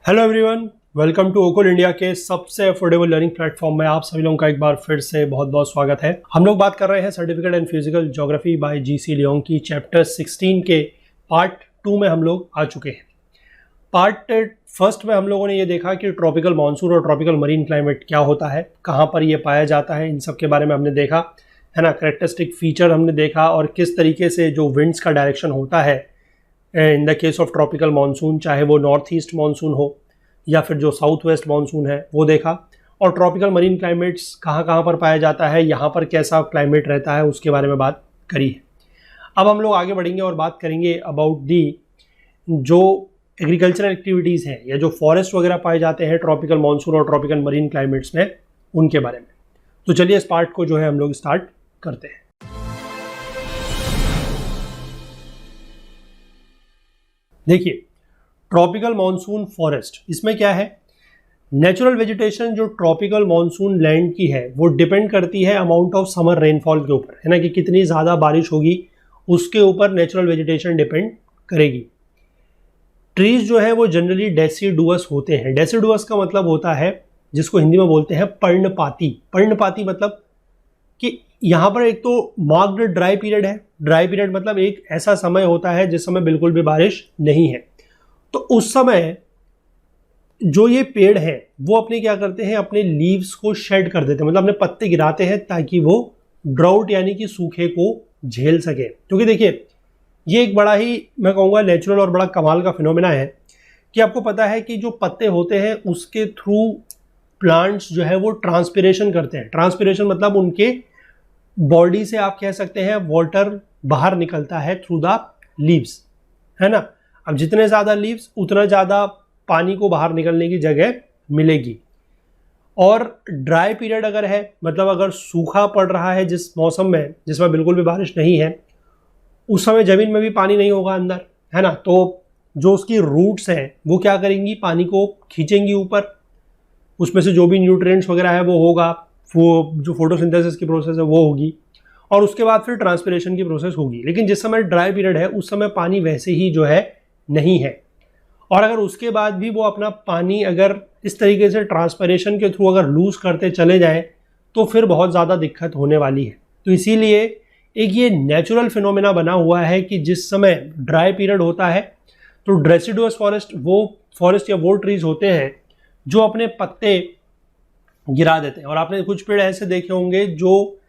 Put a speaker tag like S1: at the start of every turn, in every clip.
S1: Hello everyone, welcome to Okul India के सबसे affordable learning platform में आप सभी लोगों का एक बार फिर से बहुत बहुत स्वागत है। हम लोग बात कर रहे हैं certificate in physical geography bye GC Leong की चैप्टर 16 के पार्ट 2 में हम लोग आ चुके हैं। पार्ट फर्स्ट में हम लोगों ने ये देखा कि ट्रॉपिकल मानसून और ट्रॉपिकल मरीन क्लाइमेट क्या होता है, कहाँ पर ये पाया जाता है, इन सब के बारे में हमने देखा है ना। कैरेक्टरिस्टिक फीचर हमने देखा और किस तरीके से जो विंड्स का डायरेक्शन होता है in the case of tropical monsoon, चाहे वो नॉर्थ ईस्ट मानसून हो या फिर जो साउथ वेस्ट मानसून है वो देखा। और ट्रॉपिकल मरीन क्लाइमेट्स कहाँ कहाँ पर पाया जाता है, यहाँ पर कैसा क्लाइमेट रहता है, उसके बारे में बात करी है। अब हम लोग आगे बढ़ेंगे और बात करेंगे अबाउट दी जो एग्रीकल्चरल एक्टिविटीज़ हैं या जो फॉरेस्ट वगैरह पाए जाते हैं ट्रॉपिकल मानसून और ट्रॉपिकल मरीन क्लाइमेट्स में, उनके बारे में। तो चलिए इस पार्ट को जो है हम लोग स्टार्ट करते हैं। देखिए, ट्रॉपिकल मानसून फॉरेस्ट, इसमें क्या है, नेचुरल वेजिटेशन जो ट्रॉपिकल मानसून लैंड की है वो डिपेंड करती है अमाउंट ऑफ समर रेनफॉल के ऊपर, है ना, कि कितनी ज़्यादा बारिश होगी उसके ऊपर नेचुरल वेजिटेशन डिपेंड करेगी। ट्रीज जो है वो जनरली डेसिडुअस होते हैं। डेसिडुअस का मतलब होता है, जिसको हिंदी में बोलते हैं पर्णपाती। पर्णपाती मतलब कि यहाँ पर एक तो मार्क्ड ड्राई पीरियड है। ड्राई पीरियड मतलब एक ऐसा समय होता है जिस समय बिल्कुल भी बारिश नहीं है। तो उस समय जो ये पेड़ है वो अपने क्या करते हैं, अपने लीव्स को शेड कर देते हैं, मतलब अपने पत्ते गिराते हैं ताकि वो ड्राउट यानी कि सूखे को झेल सके। क्योंकि देखिए, ये एक बड़ा ही, मैं कहूँगा, नेचुरल और बड़ा कमाल का फिनोमेना है कि आपको पता है कि जो पत्ते होते हैं उसके थ्रू प्लांट्स जो है वो ट्रांसपिरेशन करते हैं। ट्रांसपिरेशन मतलब उनके बॉडी से आप कह सकते हैं वाटर बाहर निकलता है थ्रू द लीव्स, है ना। अब जितने ज़्यादा लीव्स उतना ज़्यादा पानी को बाहर निकलने की जगह मिलेगी। और ड्राई पीरियड अगर है, मतलब अगर सूखा पड़ रहा है जिस मौसम में, जिसमें बिल्कुल भी बारिश नहीं है, उस समय ज़मीन में भी पानी नहीं होगा अंदर, है ना। तो जो उसकी रूट्स हैं वो क्या करेंगी, पानी को खींचेंगी ऊपर, उसमें से जो भी न्यूट्रिएंट्स वगैरह है वो होगा, वो जो फोटोसिंथेसिस की प्रोसेस है वो होगी, और उसके बाद फिर ट्रांसपिरेशन की प्रोसेस होगी। लेकिन जिस समय ड्राई पीरियड है उस समय पानी वैसे ही जो है नहीं है। और अगर उसके बाद भी वो अपना पानी अगर इस तरीके से ट्रांसपिरेशन के थ्रू अगर लूज करते चले जाएं तो फिर बहुत ज़्यादा दिक्कत होने वाली है। तो इसीलिए एक ये नेचुरल फिनोमेना बना हुआ है कि जिस समय ड्राई पीरियड होता है तो डेसिडुअस फॉरेस्ट, वो फॉरेस्ट या वो ट्रीज होते हैं जो अपने पत्ते गिरा देते हैं। और आपने कुछ पेड़ ऐसे देखे होंगे जो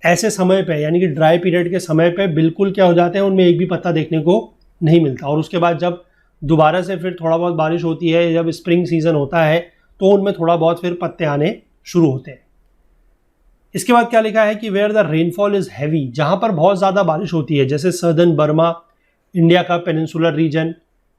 S1: ऐसे समय पे, यानी कि ड्राई पीरियड के समय पे बिल्कुल क्या हो जाते हैं, उनमें एक भी पत्ता देखने को नहीं मिलता। और उसके बाद जब दोबारा से फिर थोड़ा बहुत बारिश होती है, जब स्प्रिंग सीजन होता है, तो उनमें थोड़ा बहुत फिर पत्ते आने शुरू होते हैं। इसके बाद क्या लिखा है कि where the rainfall is heavy, जहां पर बहुत ज़्यादा बारिश होती है, जैसे सदर्न बर्मा, इंडिया का पेनिनसुलर रीजन,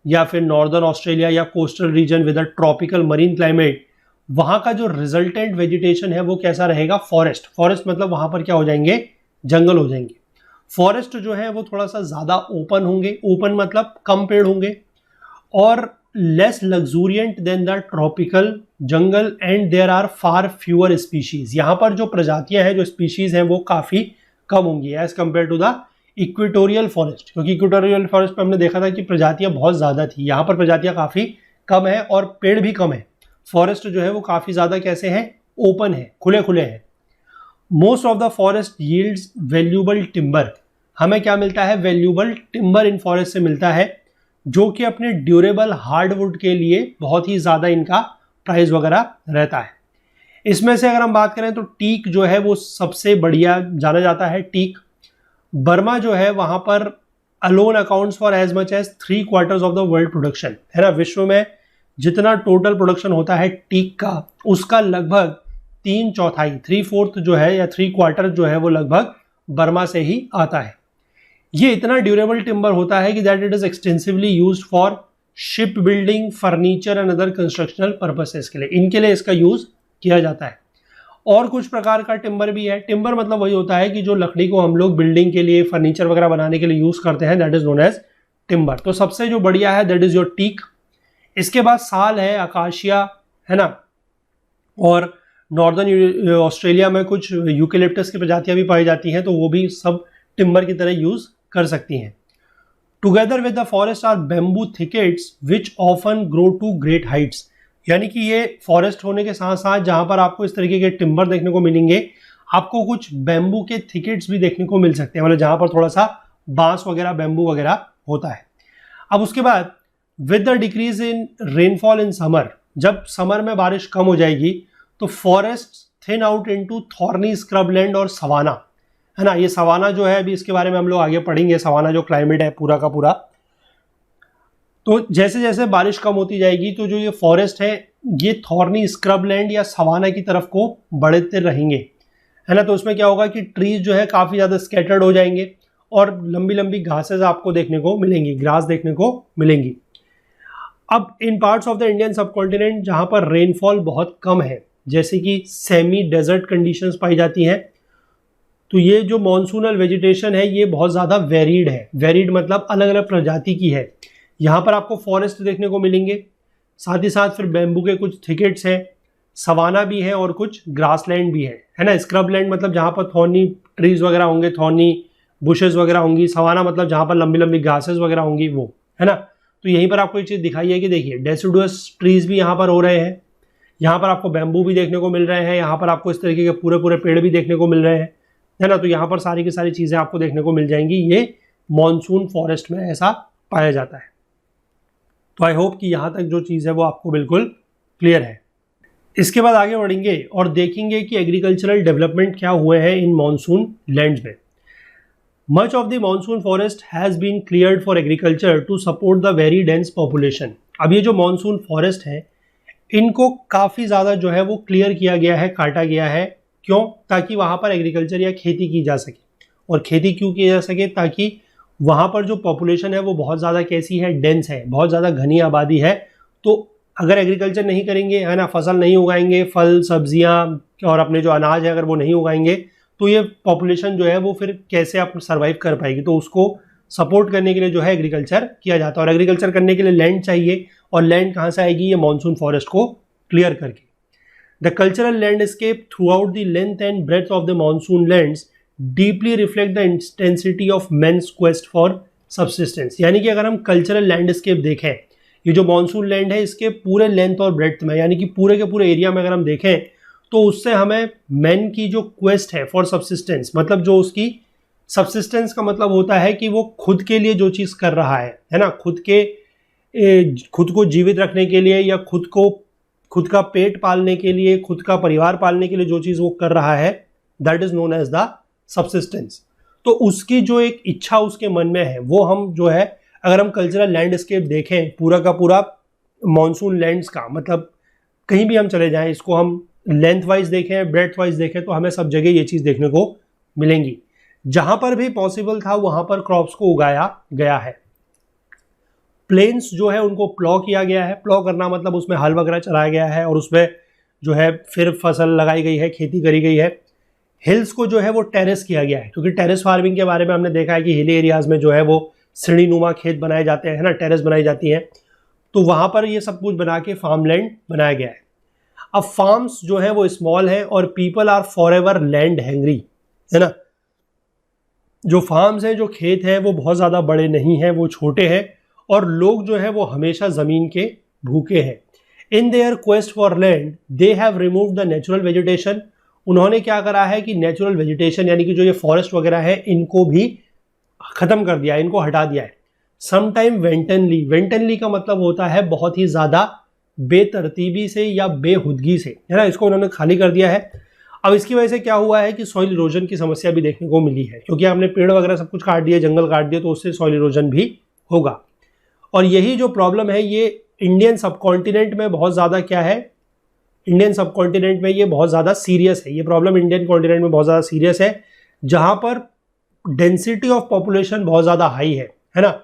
S1: या फिर नॉर्दर्न ऑस्ट्रेलिया या coastal region with a tropical marine climate, वहां का जो रिजल्टेंट वेजिटेशन है वो कैसा रहेगा, फॉरेस्ट। फॉरेस्ट मतलब वहां पर क्या हो जाएंगे, जंगल हो जाएंगे। फॉरेस्ट जो है वो थोड़ा सा ज़्यादा ओपन होंगे। ओपन मतलब कम पेड़ होंगे और less luxuriant than the tropical jungle, and there are far fewer species. यहाँ पर जो प्रजातियां हैं, जो स्पीशीज हैं, वो काफ़ी कम होंगी as compare to the equatorial forest. क्योंकि इक्वेटोरियल फॉरेस्ट में हमने देखा था कि प्रजातियां बहुत ज़्यादा थी, यहाँ पर प्रजातियां काफ़ी कम है और पेड़ भी कम है। फॉरेस्ट जो है वो काफ़ी ज़्यादा कैसे हैं, ओपन है, खुले खुले हैं। Most of the forest yields valuable timber. हमें क्या मिलता है, वैल्यूबल टिम्बर इन फॉरेस्ट से मिलता है, जो कि अपने ड्यूरेबल हार्डवुड के लिए बहुत ही ज़्यादा इनका प्राइस वगैरह रहता है। इसमें से अगर हम बात करें तो टीक जो है वो सबसे बढ़िया जाना जाता है। टीक बर्मा जो है वहाँ पर alone accounts for as much as 3/4 of the world production, है ना। विश्व में जितना टोटल प्रोडक्शन होता है टीक का, उसका लगभग 3/4, 3/4 जो है या 3/4 जो है वो लगभग बर्मा से ही आता है। ये इतना ड्यूरेबल टिम्बर होता है कि that it is extensively used for ship building, furniture and other constructional purposes के लिए, इनके लिए इसका यूज किया जाता है। और कुछ प्रकार का टिम्बर भी है। टिम्बर मतलब वही होता है कि जो लकड़ी को हम लोग बिल्डिंग के लिए, फर्नीचर वगैरह बनाने के लिए यूज करते हैं, that is known as timber. तो सबसे जो बढ़िया है दैट इज योर टीक। इसके बाद साल है, अकाशिया, है ना। और नॉर्दर्न ऑस्ट्रेलिया में कुछ यूकेलिप्टस की प्रजातियां भी पाई जाती हैं, तो वो भी सब टिम्बर की तरह यूज कर सकती हैं। Together with the forest are bamboo thickets which often grow to great heights. यानी कि ये फॉरेस्ट होने के साथ साथ जहां पर आपको इस तरीके के टिम्बर देखने को मिलेंगे, आपको कुछ बैम्बू के थिकेट्स भी देखने को मिल सकते हैं, मतलब जहां पर थोड़ा सा बांस वगैरह बैम्बू वगैरह होता है। अब उसके बाद with the decrease in rainfall in summer, जब समर में बारिश कम हो जाएगी तो forest thin out into thorny scrubland और सवाना, है ना। ये सवाना जो है, अभी इसके बारे में हम लोग आगे पढ़ेंगे, सवाना जो क्लाइमेट है पूरा का पूरा। तो जैसे जैसे बारिश कम होती जाएगी तो जो ये फॉरेस्ट है ये थॉर्नी स्क्रबलैंड या सवाना की तरफ को बढ़ते रहेंगे, है ना। तो उसमें क्या होगा कि ट्रीज जो है काफ़ी ज़्यादा स्कैटर्ड हो जाएंगे और लंबी लंबी घासेज आपको देखने को मिलेंगी, ग्रास देखने को मिलेंगी। अब in parts of the Indian subcontinent जहाँ पर रेनफॉल बहुत कम है, जैसे कि सेमी डेजर्ट कंडीशंस पाई जाती हैं, तो ये जो मॉनसूनल वेजिटेशन है ये बहुत ज़्यादा वेरीड है। वेरीड मतलब अलग अलग प्रजाति की है। यहाँ पर आपको फॉरेस्ट देखने को मिलेंगे, साथ ही साथ फिर बैम्बू के कुछ थिकेट्स हैं, सवाना भी है और कुछ ग्रासलैंड भी है ना। स्क्रबलैंड मतलब जहाँ पर थॉर्नी ट्रीज वगैरह होंगे, थॉर्नी बुशेस वगैरह होंगी। सवाना मतलब जहाँ पर लंबी लंबी घासेस वगैरह होंगी, वो, है ना। तो यहीं पर आपको एक चीज़ दिखाई है कि देखिए डेसिडुअस ट्रीज भी यहाँ पर हो रहे हैं, यहाँ पर आपको बैम्बू भी देखने को मिल रहे हैं, यहाँ पर आपको इस तरीके के पूरे पूरे पेड़ भी देखने को मिल रहे हैं, है ना। तो यहाँ पर सारी की सारी चीज़ें आपको देखने को मिल जाएंगी। ये मॉनसून फॉरेस्ट में ऐसा पाया जाता है। तो आई होप कि यहाँ तक जो चीज़ है वो आपको बिल्कुल क्लियर है। इसके बाद आगे बढ़ेंगे और देखेंगे कि एग्रीकल्चरल डेवलपमेंट क्या हुए हैं इन मॉनसून लैंड्स में। Much of the monsoon forest has been cleared for agriculture to support the very dense population. अब ये जो मॉनसून फॉरेस्ट है इनको काफ़ी ज़्यादा जो है वो क्लियर किया गया है, काटा गया है। क्यों? ताकि वहाँ पर एग्रीकल्चर या खेती की जा सके। और खेती क्यों की जा सके? ताकि वहाँ पर जो पॉपुलेशन है वो बहुत ज़्यादा कैसी है, डेंस है, बहुत ज़्यादा घनी आबादी है। तो अगर एग्रीकल्चर नहीं करेंगे, है ना, फसल नहीं उगाएंगे, फल सब्जियाँ और अपने जो अनाज है अगर वो नहीं उगाएंगे, तो ये पॉपुलेशन जो है वो फिर कैसे आप सर्वाइव कर पाएगी। तो उसको सपोर्ट करने के लिए जो है एग्रीकल्चर किया जाता है। और एग्रीकल्चर करने के लिए लैंड चाहिए, और लैंड कहाँ से आएगी? ये मॉनसून फॉरेस्ट को क्लियर करके। The cultural landscape throughout the length and breadth of the monsoon lands deeply reflect the intensity of men's quest for subsistence. यानी कि अगर हम कल्चरल लैंडस्केप देखें, ये जो मॉनसून लैंड है इसके पूरे लेंथ और ब्रेथ में, यानी कि पूरे के पूरे एरिया में अगर हम देखें, तो उससे हमें मैन की जो क्वेस्ट है फॉर सब्सिस्टेंस, मतलब जो उसकी सब्सिस्टेंस का मतलब होता है कि वो खुद के लिए जो चीज़ कर रहा है ना, खुद को जीवित रखने के लिए या खुद का पेट पालने के लिए, खुद का परिवार पालने के लिए जो चीज़ वो कर रहा है, that is known as the subsistence. तो उसकी जो एक इच्छा उसके मन में है वो हम जो है, अगर हम कल्चरल लैंडस्केप देखें पूरा का पूरा मॉनसून लैंड्स का, मतलब कहीं भी हम चले जाएं, इसको हम लेंथ वाइज देखें, ब्रेथ वाइज देखें, तो हमें सब जगह ये चीज़ देखने को मिलेंगी। जहां पर भी पॉसिबल था वहां पर क्रॉप्स को उगाया गया है। प्लेन्स जो है उनको प्लॉ किया गया है। प्लॉ करना मतलब उसमें हल वगैरह चलाया गया है और उसमें जो है फिर फसल लगाई गई है, खेती करी गई है। हिल्स को जो है वो टेरेस किया गया है, क्योंकि टेरेस फार्मिंग के बारे में हमने देखा है कि हिली एरियाज में जो है वो सीढ़ीनुमा खेत बनाए जाते हैं ना, टेरेस बनाई जाती है। तो वहां पर ये सब कुछ बना के फार्मलैंड बनाया गया है। अब फार्म्स जो है वो स्मॉल है और people are forever land hungry, है ना। जो फार्म्स हैं, जो खेत हैं, वो बहुत ज़्यादा बड़े नहीं हैं, वो छोटे हैं, और लोग जो है वो हमेशा ज़मीन के भूखे हैं। In their quest for land they have remove the natural vegetation. उन्होंने क्या करा है कि नेचुरल वेजिटेशन यानी कि जो ये फॉरेस्ट वगैरह है इनको भी ख़त्म कर दिया है, इनको हटा दिया है। समटाइम वेंटनली, वेंटनली का मतलब होता है बहुत ही ज़्यादा बेतरतीबी से या बेहुदगी से, है ना, इसको उन्होंने खाली कर दिया है। अब इसकी वजह से क्या हुआ है कि सॉइल इरोजन की समस्या भी देखने को मिली है, क्योंकि हमने पेड़ वगैरह सब कुछ काट दिए, जंगल काट दिए, तो उससे सॉइल इरोजन भी होगा। और यही जो प्रॉब्लम है ये इंडियन सबकॉन्टिनेंट में बहुत ज़्यादा क्या है, इंडियन सबकॉन्टिनेंट में ये बहुत ज़्यादा सीरियस है। ये प्रॉब्लम इंडियन कॉन्टिनेंट में बहुत ज़्यादा सीरियस है, जहाँ पर डेंसिटी ऑफ पॉपुलेशन बहुत ज़्यादा हाई है ना।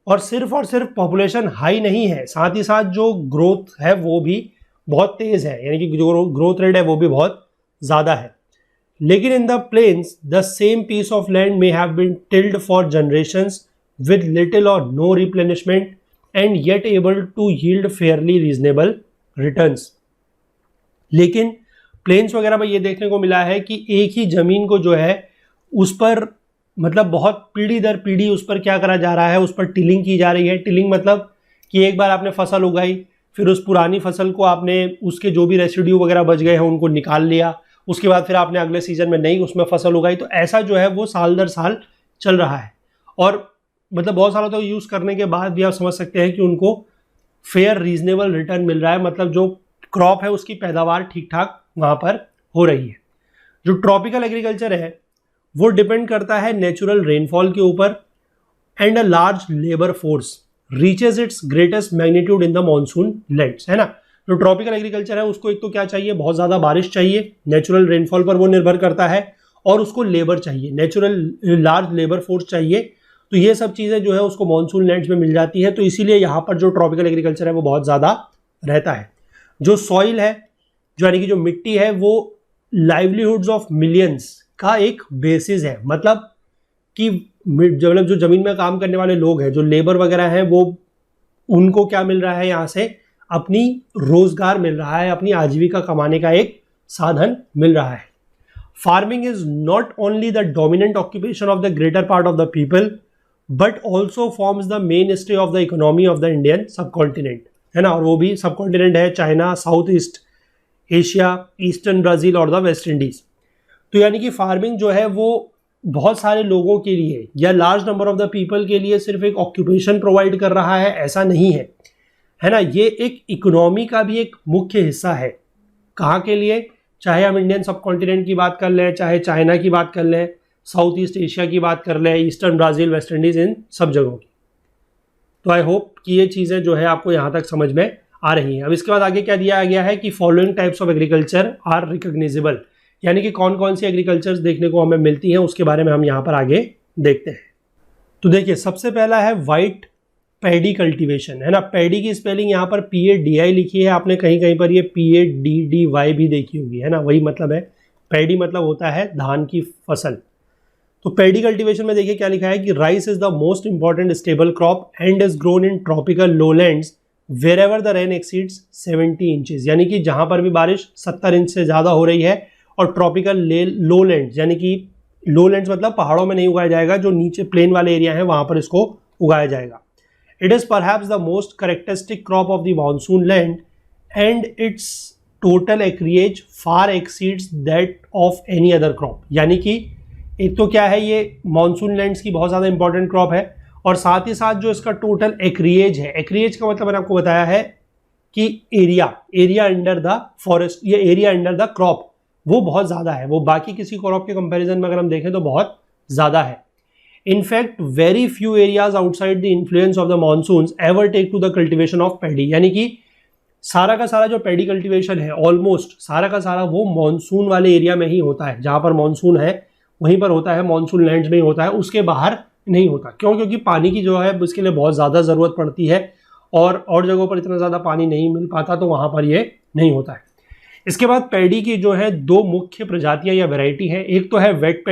S1: और सिर्फ पॉपुलेशन हाई नहीं है, साथ ही साथ जो ग्रोथ है वो भी बहुत तेज़ है, यानी कि जो ग्रोथ रेट है वो भी बहुत ज़्यादा है। लेकिन in the plains the same piece of land may have been tilled for generations with little or no replenishment and yet able to yield fairly reasonable returns। लेकिन प्लेन्स वगैरह में ये देखने को मिला है कि एक ही जमीन को जो है उस पर मतलब बहुत पीढ़ी दर पीढ़ी उस पर क्या करा जा रहा है, उस पर टिलिंग की जा रही है। टिलिंग मतलब कि एक बार आपने फसल उगाई, फिर उस पुरानी फसल को आपने उसके जो भी रेसिड्यू वगैरह बच गए हैं उनको निकाल लिया, उसके बाद फिर आपने अगले सीजन में नई उसमें फसल उगाई। तो ऐसा जो है वो साल दर साल चल रहा है। और मतलब बहुत सालों तक यूज़ करने के बाद भी आप समझ सकते हैं कि उनको फेयर रीजनेबल रिटर्न मिल रहा है, मतलब जो क्रॉप है उसकी पैदावार ठीक ठाक वहाँ पर हो रही है। जो ट्रॉपिकल एग्रीकल्चर है वो डिपेंड करता है नेचुरल रेनफॉल के ऊपर, and a large labour force reaches it's greatest magnitude in the monsoon lands, है ना। जो ट्रॉपिकल एग्रीकल्चर है उसको एक तो क्या चाहिए, बहुत ज़्यादा बारिश चाहिए, नेचुरल रेनफॉल पर वो निर्भर करता है, और उसको लेबर चाहिए, नेचुरल लार्ज लेबर फोर्स चाहिए। तो ये सब चीज़ें जो है उसको मॉनसून लैंड्स में मिल जाती है। तो इसीलिए यहाँ पर जो ट्रॉपिकल एग्रीकल्चर है वो बहुत ज़्यादा रहता है। जो सॉइल है, जो यानी कि जो मिट्टी है, वो लाइवलीहुड्स ऑफ मिलियंस का एक बेसिस है। मतलब कि मतलब जो जमीन में काम करने वाले लोग हैं, जो लेबर वगैरह हैं, वो उनको क्या मिल रहा है, यहाँ से अपनी रोजगार मिल रहा है, अपनी आजीविका कमाने का एक साधन मिल रहा है। Farming is not only the dominant occupation of the greater part of the people but also forms the main stay of the economy of the Indian सब कॉन्टिनेंट, है ना। और वो भी सब कॉन्टिनेंट है China, south east Asia, eastern Brazil और the West Indies. तो यानी कि फार्मिंग जो है वो बहुत सारे लोगों के लिए या large number of the people के लिए सिर्फ एक ऑक्यूपेशन प्रोवाइड कर रहा है, ऐसा नहीं है, है ना। ये एक इकोनॉमी का भी एक मुख्य हिस्सा है। कहाँ के लिए, चाहे हम इंडियन सब कॉन्टिनेंट की बात कर लें, चाहे चाइना की बात कर लें, साउथ ईस्ट एशिया की बात कर लें, ईस्टर्न ब्राज़ील, वेस्ट इंडीज़, इन सब जगहों की। तो आई होप कि ये चीज़ें जो है आपको यहाँ तक समझ में आ रही हैं। अब इसके बाद आगे क्या दिया गया है कि following types of agriculture are recognisable, यानी कि कौन कौन सी एग्रीकल्चर्स देखने को हमें मिलती हैं, उसके बारे में हम यहाँ पर आगे देखते हैं। तो देखिए, सबसे पहला है वाइट पैडी कल्टीवेशन, है ना। पैडी की स्पेलिंग यहाँ पर PADI लिखी है, आपने कहीं कहीं पर ये PADDY भी देखी होगी, है ना। वही मतलब है, पैडी मतलब होता है धान की फसल। तो पैडी कल्टीवेशन में देखिए क्या लिखा है कि rice is the most important staple crop and is grown in tropical lowlands wherever the rain exceeds 70 inches, यानी कि जहां पर भी बारिश 70 इंच से ज़्यादा हो रही है। और ट्रॉपिकल लोलैंड्स, यानी कि लोलैंड्स मतलब पहाड़ों में नहीं उगाया जाएगा, जो नीचे प्लेन वाले एरिया हैं वहां पर इसको उगाया जाएगा। It is perhaps the most characteristic crop of the monsoon land and its total acreage far exceeds that of any other crop, यानी कि एक तो क्या है, ये मानसून लैंड्स की बहुत ज़्यादा इंपॉर्टेंट क्रॉप है, और साथ ही साथ जो इसका टोटल एक्रिएज है, एक्रिएज का मतलब मैंने आपको बताया है कि एरिया अंडर द फॉरेस्ट, ये एरिया अंडर द क्रॉप वो बहुत ज़्यादा है, वो बाकी किसी क्रॉप के कंपैरिजन में अगर हम देखें तो बहुत ज़्यादा है। In fact very few areas outside the influence of the monsoons ever take to the cultivation of paddy, यानी कि सारा का सारा जो पैडी कल्टिवेशन है, ऑलमोस्ट सारा का सारा वो मानसून वाले एरिया में ही होता है, जहाँ पर मानसून है वहीं पर होता है, मानसून लैंड्स में ही होता है, उसके बाहर नहीं होता। क्यों? क्योंकि पानी की जो है उसके लिए बहुत ज़्यादा ज़रूरत पड़ती है, और जगहों पर इतना ज़्यादा पानी नहीं मिल पाता, तो वहाँ पर ये नहीं होता है। इसके बाद पैडी की जो है दो मुख्य प्रजातियां या वैरायटी है। एक तो है वेट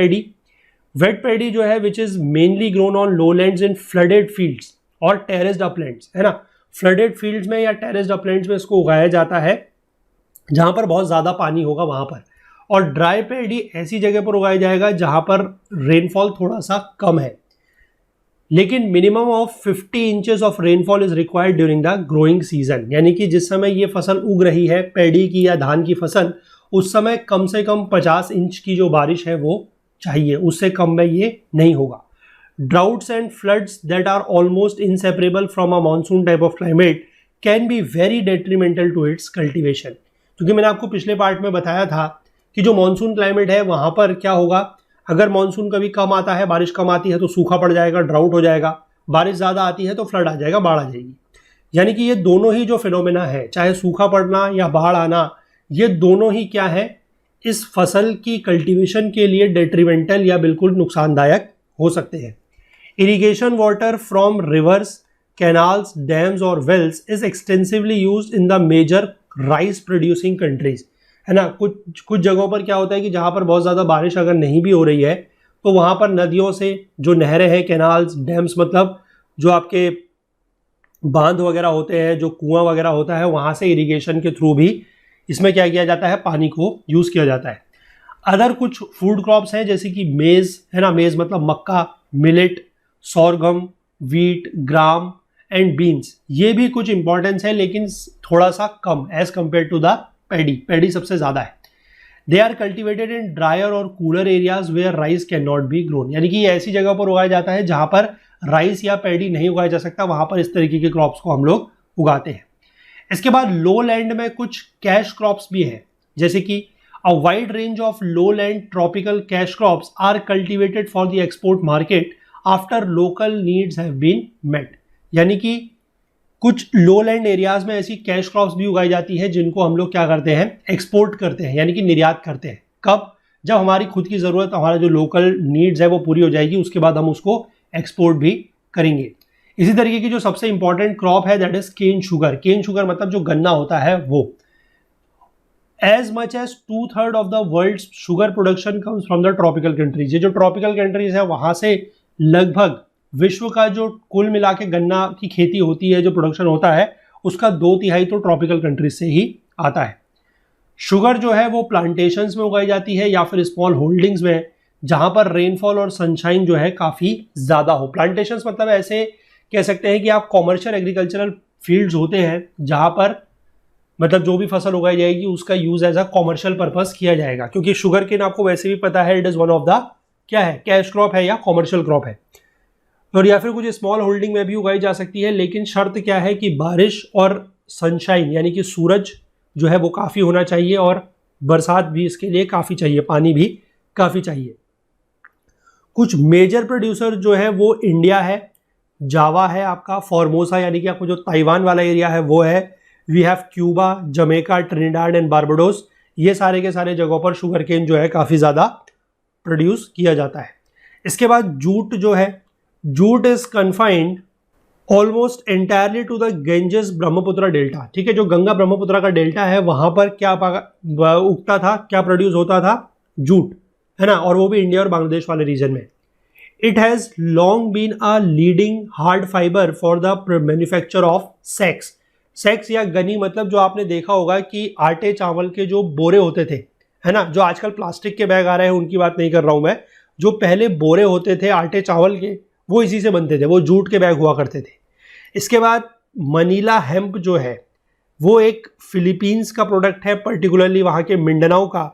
S1: पैडी जो है which is mainly grown on lowlands in flooded fields और टेरेस्ड अपलैंड्स, है ना। फ्लडेड फील्ड्स में या टेरेस्ड अपलैंड्स में इसको उगाया जाता है जहां पर बहुत ज़्यादा पानी होगा वहां पर। और ड्राई पैडी ऐसी जगह पर उगाया जाएगा जहां पर रेनफॉल थोड़ा सा कम है, लेकिन minimum of 50 inches of rainfall is required during the growing season, यानी कि जिस समय ये फसल उग रही है पैडी की या धान की फसल, उस समय कम से कम 50 इंच की जो बारिश है वो चाहिए, उससे कम में ये नहीं होगा। Droughts and floods that are almost inseparable from a monsoon type of climate can be very detrimental to its cultivation, क्योंकि मैंने आपको पिछले पार्ट में बताया था कि जो मानसून क्लाइमेट है वहाँ पर क्या होगा, अगर मानसून कभी कम आता है, बारिश कम आती है तो सूखा पड़ जाएगा, ड्राउट हो जाएगा, बारिश ज़्यादा आती है तो फ्लड आ जाएगा, बाढ़ आ जाएगी। यानी कि ये दोनों ही जो फिनोमेना है, चाहे सूखा पड़ना या बाढ़ आना, ये दोनों ही क्या है, इस फसल की कल्टीवेशन के लिए डेट्रीमेंटल या बिल्कुल नुकसानदायक हो सकते हैं। Irrigation water from rivers, canals, dams और wells is extensively used in the major rice producing countries, है ना। कुछ जगहों पर क्या होता है कि जहाँ पर बहुत ज़्यादा बारिश अगर नहीं भी हो रही है तो वहाँ पर नदियों से जो नहरें हैं, कैनाल्स, डैम्स मतलब जो आपके बांध वगैरह होते हैं, जो कुआं वगैरह होता है, वहाँ से इरिगेशन के थ्रू भी इसमें क्या किया जाता है, पानी को यूज़ किया जाता है। अदर कुछ फूड क्रॉप्स हैं जैसे कि मेज है ना, मेज मतलब मक्का, millet, sorghum, wheat, gram and beans, ये भी कुछ इंपॉर्टेंस है लेकिन थोड़ा सा कम as compare to the paddy. Paddy सबसे ज्यादा है। They are cultivated in drier और cooler areas where rice can not be grown, यानी कि ये ऐसी जगह पर उगाया जाता है जहां पर राइस या पैडी नहीं उगाया जा सकता, वहां पर इस तरीके के क्रॉप्स को हम लोग उगाते हैं। इसके बाद लो लैंड में कुछ कैश क्रॉप्स भी है, जैसे कि a wide range of low land tropical cash crops are cultivated for the export market after local needs have been met, यानी कि कुछ लो लैंड एरियाज में ऐसी कैश क्रॉप्स भी उगाई जाती है जिनको हम लोग क्या करते हैं, एक्सपोर्ट करते हैं, यानी कि निर्यात करते हैं। कब? जब हमारी खुद की ज़रूरत, हमारा जो लोकल नीड्स है वो पूरी हो जाएगी, उसके बाद हम उसको एक्सपोर्ट भी करेंगे। इसी तरीके की जो सबसे इंपॉर्टेंट क्रॉप है that is cane sugar. Cane sugar मतलब जो गन्ना होता है वो। As much as 2/3 of the world sugar production comes from the tropical countries. ये जो ट्रॉपिकल कंट्रीज है वहां से लगभग विश्व का जो कुल मिला के गन्ना की खेती होती है, जो प्रोडक्शन होता है, उसका 2/3 तो ट्रॉपिकल कंट्रीज से ही आता है। शुगर जो है वो प्लांटेशंस में उगाई जाती है या फिर स्मॉल होल्डिंग्स में, जहां पर रेनफॉल और सनशाइन जो है काफी ज्यादा हो। प्लांटेशंस मतलब ऐसे कह सकते हैं कि आप कॉमर्शियल एग्रीकल्चरल फील्ड्स होते हैं जहां पर मतलब जो भी फसल उगाई जाएगी उसका use as a commercial purpose किया जाएगा, क्योंकि शुगर केन आपको वैसे भी पता है it is one of the क्या है, कैश क्रॉप है या कॉमर्शियल क्रॉप है। और या फिर कुछ स्मॉल होल्डिंग में भी उगाई जा सकती है, लेकिन शर्त क्या है कि बारिश और सनशाइन यानी कि सूरज जो है वो काफ़ी होना चाहिए और बरसात भी इसके लिए काफ़ी चाहिए, पानी भी काफ़ी चाहिए। कुछ मेजर प्रोड्यूसर जो है वो इंडिया है, जावा है आपका, फॉर्मोसा यानी कि आपको जो ताइवान वाला एरिया है वो है, we have Cuba, Jamaica, Trinidad and Barbados. ये सारे के सारे जगहों पर शुगर केन जो है काफ़ी ज़्यादा प्रोड्यूस किया जाता है। इसके बाद जूट जो है, jute is confined almost entirely to the Ganges Brahmaputra delta. ठीक है, जो गंगा ब्रह्मपुत्र का डेल्टा है वहां पर क्या उगता था, क्या प्रोड्यूस होता था, जूट, है ना, और वो भी इंडिया और बांग्लादेश वाले रीजन में। It has long been a leading hard fibre for the manufacture of sacks. Sacks या गनी मतलब जो आपने देखा होगा कि आटे चावल के जो बोरे होते थे, है ना, जो आजकल प्लास्टिक के बैग आ रहे हैं उनकी बात नहीं कर रहा हूं मैं, जो पहले बोरे होते थे आटे चावल के वो इसी से बनते थे, वो जूट के बैग हुआ करते थे। इसके बाद मनीला हेम्प जो है वो एक फिलीपींस का प्रोडक्ट है, पर्टिकुलरली वहाँ के मिंडनाओ का।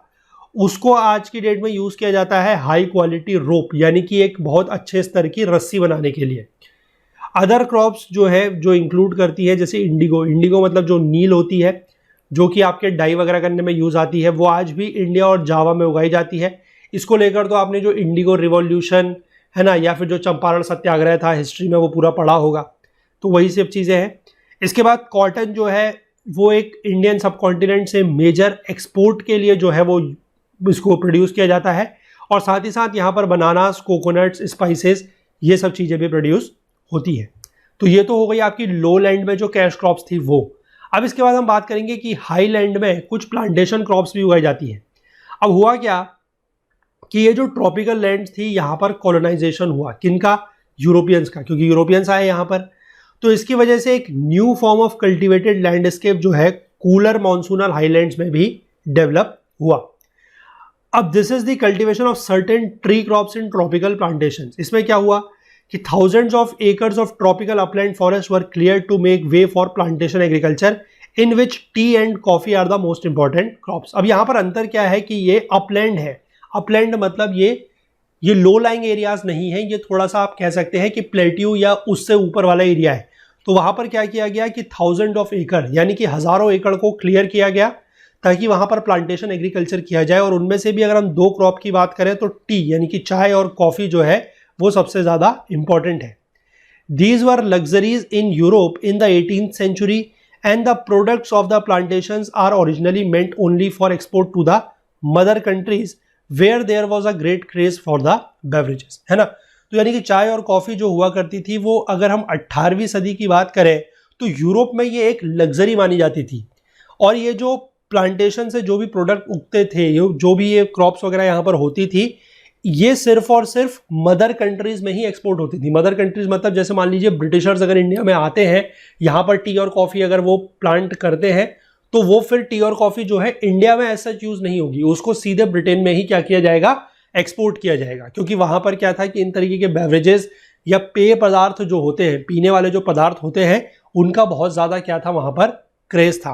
S1: उसको आज की डेट में यूज़ किया जाता है हाई क्वालिटी रोप, यानी कि एक बहुत अच्छे स्तर की रस्सी बनाने के लिए। अदर क्रॉप्स जो है जो इंक्लूड करती है जैसे इंडिगो। इंडिगो मतलब जो नील होती है जो कि आपके डाई वगैरह करने में यूज़ आती है, वो आज भी इंडिया और जावा में उगाई जाती है। इसको लेकर तो आपने जो इंडिगो रिवॉल्यूशन है ना, या फिर जो चंपारण सत्याग्रह था हिस्ट्री में वो पूरा पढ़ा होगा, तो वही सब चीज़ें हैं। इसके बाद कॉटन जो है वो एक इंडियन सब कॉन्टिनेंट से मेजर एक्सपोर्ट के लिए जो है वो इसको प्रोड्यूस किया जाता है, और साथ ही साथ यहाँ पर बनानास, कोकोनट्स, स्पाइसेस, ये सब चीज़ें भी प्रोड्यूस होती है। तो ये तो हो गई आपकी लो लैंड में जो कैश क्रॉप्स थी वो। अब इसके बाद हम बात करेंगे कि हाई लैंड में कुछ प्लांटेशन क्रॉप्स भी उगाई जाती हैं। अब हुआ क्या कि ये जो ट्रॉपिकल लैंड थी यहाँ पर कॉलोनाइजेशन हुआ, किनका, यूरोपियंस का, क्योंकि यूरोपियंस आए यहाँ पर, तो इसकी वजह से एक new form of cultivated landscape जो है कूलर मॉनसूनल हाईलैंड्स में भी डेवलप हुआ। अब this is the cultivation of certain tree crops in tropical plantations. इसमें क्या हुआ कि thousands of acres of tropical upland forest were clear to make way for plantation agriculture in which tea and coffee are the most important crops. अब यहाँ पर अंतर क्या है कि ये अपलैंड है। अपलैंड मतलब ये लो लाइंग एरियाज नहीं है, ये थोड़ा सा आप कह सकते हैं कि प्लेट्यू या उससे ऊपर वाला एरिया है। तो वहां पर क्या किया गया कि 1000 ऑफ एकड़ यानी कि हजारों एकड़ को क्लियर किया गया ताकि वहां पर प्लांटेशन एग्रीकल्चर किया जाए। और उनमें से भी अगर हम दो क्रॉप की बात करें तो टी यानी कि चाय और कॉफी जो है वो सबसे ज्यादा इंपॉर्टेंट है। These were luxuries in Europe in the 18th century and the products of the plantations are originally meant only for export to the mother countries where there was a great craze for the beverages, है ना। तो यानी कि चाय और coffee जो हुआ करती थी वो अगर हम 18वीं सदी की बात करें तो यूरोप में ये एक लग्जरी मानी जाती थी। और ये जो प्लांटेशन से जो भी प्रोडक्ट उगते थे, जो भी ये क्रॉप्स वगैरह यहाँ पर होती थी, ये सिर्फ और सिर्फ मदर कंट्रीज में ही एक्सपोर्ट होती थी। मदर कंट्रीज मतलब जैसे मान लीजिए ब्रिटिशर्स अगर इंडिया में आते हैं, यहाँ पर टी और कॉफी अगर वो प्लांट करते हैं तो वो फिर टी और कॉफी जो है इंडिया में ऐसा यूज नहीं होगी, उसको सीधे ब्रिटेन में ही क्या किया जाएगा, एक्सपोर्ट किया जाएगा। क्योंकि वहां पर क्या था कि इन तरीके के बेवरेजेस या पेय पदार्थ जो होते हैं, पीने वाले जो पदार्थ होते हैं, उनका बहुत ज्यादा क्या था वहां पर क्रेज था।